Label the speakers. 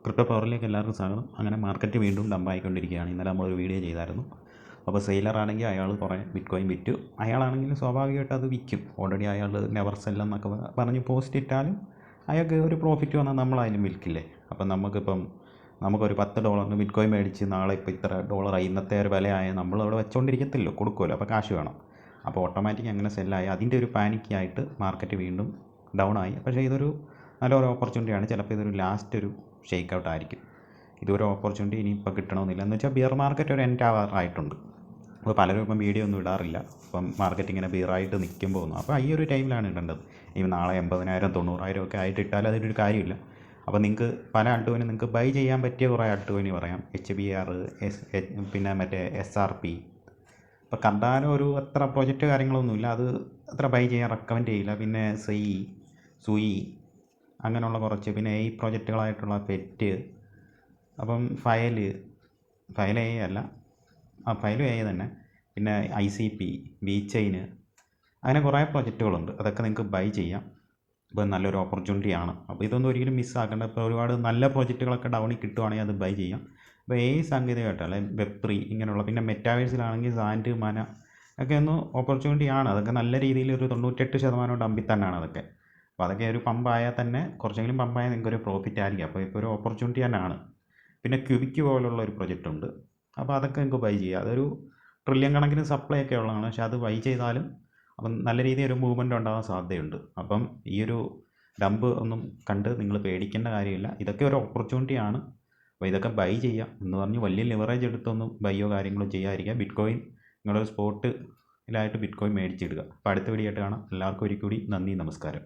Speaker 1: Crypto പവറിലേക്ക് എല്ലാവർക്കും സ്വാഗതം. അങ്ങനെ മാർക്കറ്റ് വീണ്ടും ഡംപായിക്കൊണ്ടിരിക്കുകയാണ്. ഇന്നലെ നമ്മളൊരു വീഡിയോ ചെയ്തായിരുന്നു. അപ്പോൾ സെയിലറാണെങ്കിൽ അയാൾ കുറേ ബിറ്റ്കോയിൻ വിറ്റു. അയാളാണെങ്കിൽ സ്വാഭാവികമായിട്ട് അത് വിൽക്കും. ഓൾറെഡി അയാൾ നെവർ സെല്ലെന്നൊക്കെ പറഞ്ഞ് പോസ്റ്റ് ഇട്ടാലും അയാൾക്ക് ഒരു പ്രോഫിറ്റ് വന്നാൽ നമ്മളതിലും വിൽക്കില്ലേ. അപ്പം നമുക്കൊരു $10 ബിറ്റ്കോയിൻ മേടിച്ച് നാളെ ഇപ്പോൾ ഇത്ര ഡോളറായി, ഇന്നത്തെ ഒരു വിലയായ നമ്മളവിടെ വെച്ചുകൊണ്ടിരിക്കത്തില്ലോ, കൊടുക്കുമല്ലോ. അപ്പോൾ കാശ് വേണം. അപ്പോൾ ഓട്ടോമാറ്റിക് അങ്ങനെ സെല്ലായി അതിൻ്റെ ഒരു പാനിക്കായിട്ട് മാർക്കറ്റ് വീണ്ടും ഡൗൺ ആയി. പക്ഷേ ഇതൊരു നല്ലൊരു ഓപ്പർച്യൂണിറ്റിയാണ്. ചിലപ്പോൾ ഇതൊരു ലാസ്റ്റ് ഒരു ഷെയ്ക്ക് ഔട്ട് ആയിരിക്കും. ഇതൊരു ഓപ്പർച്യൂണിറ്റി ഇനിയിപ്പോൾ കിട്ടണമെന്നില്ല. എന്ന് വെച്ചാൽ ബിയർ മാർക്കറ്റ് ഒരു എൻഡ് ആവാറായിട്ടുണ്ട്. അപ്പോൾ പലരും ഇപ്പം വീഡിയോ ഒന്നും ഇടാറില്ല. ഇപ്പം മാർക്കറ്റ് ഇങ്ങനെ ബിയറായിട്ട് നിൽക്കുമ്പോൾ ഒന്നും. അപ്പോൾ ഈ ഒരു ടൈമിലാണ് ഇടേണ്ടത്. ഈ നാളെ 80,000 90,000 ഒക്കെ ആയിട്ട് ഇട്ടാൽ അതിനൊരു കാര്യമില്ല. അപ്പോൾ നിങ്ങൾക്ക് പല ആൾട്ടോയിനും നിങ്ങൾക്ക് ബൈ ചെയ്യാൻ പറ്റിയ കുറേ ആൾട്ടോയിന് പറയാം. HBR, പിന്നെ മറ്റേ SRP. ഇപ്പോൾ കണ്ടാലും ഒരു അത്ര പ്രൊജക്റ്റ് കാര്യങ്ങളൊന്നുമില്ല. അത് അത്ര ബൈ ചെയ്യാൻ റെക്കമെൻഡ് ചെയ്യില്ല. പിന്നെ സുയി അങ്ങനെയുള്ള കുറച്ച്, പിന്നെ ഈ പ്രൊജക്റ്റുകളായിട്ടുള്ള പെറ്റ്, അപ്പം ഫയൽ എ അല്ല, ഫയലും എ തന്നെ, പിന്നെ ICP, VeChain, അങ്ങനെ കുറേ പ്രൊജക്റ്റുകളുണ്ട്. അതൊക്കെ നിങ്ങൾക്ക് ബൈ ചെയ്യാം. ഇപ്പോൾ നല്ലൊരു ഓപ്പർച്യൂണിറ്റിയാണ്. അപ്പോൾ ഇതൊന്നും ഒരിക്കലും മിസ്സാക്കേണ്ട. ഇപ്പോൾ ഒരുപാട് നല്ല പ്രൊജക്റ്റുകളൊക്കെ ഡൗണിൽ കിട്ടുവാണെങ്കിൽ അത് ബൈ ചെയ്യാം. ഇപ്പോൾ സാങ്കേതികമായിട്ട് അല്ലെങ്കിൽ Web3 ഇങ്ങനെയുള്ള, പിന്നെ മെറ്റാവേഴ്സിലാണെങ്കിൽ സാൻഡ്, മന ഒക്കെ ഒന്ന് ഓപ്പർച്യൂണിറ്റിയാണ്. അതൊക്കെ നല്ല രീതിയിൽ ഒരു 98% ഡമ്പിൽ തന്നെയാണ് അതൊക്കെ. അപ്പോൾ അതൊക്കെ ഒരു പമ്പായാൽ തന്നെ, കുറച്ചെങ്കിലും പമ്പായാൽ നിങ്ങൾക്കൊരു പ്രോഫിറ്റ് ആയിരിക്കും. അപ്പോൾ ഇപ്പോൾ ഒരു ഓപ്പർച്യൂണിറ്റി തന്നെയാണ്. പിന്നെ ക്യൂബിക്ക് പോലുള്ള ഒരു പ്രൊജക്റ്റ് ഉണ്ട്. അപ്പോൾ അതൊക്കെ നിങ്ങൾക്ക് ബൈ ചെയ്യാം. അതൊരു ട്രില്യൺ കണക്കിന് സപ്ലൈ ഒക്കെ ഉള്ളതാണ്. പക്ഷേ അത് ബൈ ചെയ്താലും അപ്പം നല്ല രീതിയിൽ ഒരു മൂവ്മെൻറ്റ് ഉണ്ടാകാൻ സാധ്യതയുണ്ട്. അപ്പം ഈ ഒരു ഡംപ് ഒന്നും കണ്ട് നിങ്ങൾ പേടിക്കേണ്ട കാര്യമില്ല. ഇതൊക്കെ ഒരു ഓപ്പർച്യൂണിറ്റിയാണ്. അപ്പോൾ ഇതൊക്കെ ബൈ ചെയ്യാം എന്ന് പറഞ്ഞ് വലിയ ലിവറേജ് എടുത്തൊന്നും ബൈയോ കാര്യങ്ങളോ ചെയ്യാതിരിക്കുക. ബിറ്റ്കോയിൻ നിങ്ങളൊരു സ്പോട്ടിലായിട്ട് ബിറ്റ്കോയിൻ മേടിച്ചിടുക. അപ്പോൾ അടുത്ത വീഡിയോ ആയിട്ട് കാണാം. എല്ലാവർക്കും ഒരിക്കൽ കൂടി നന്ദി, നമസ്കാരം.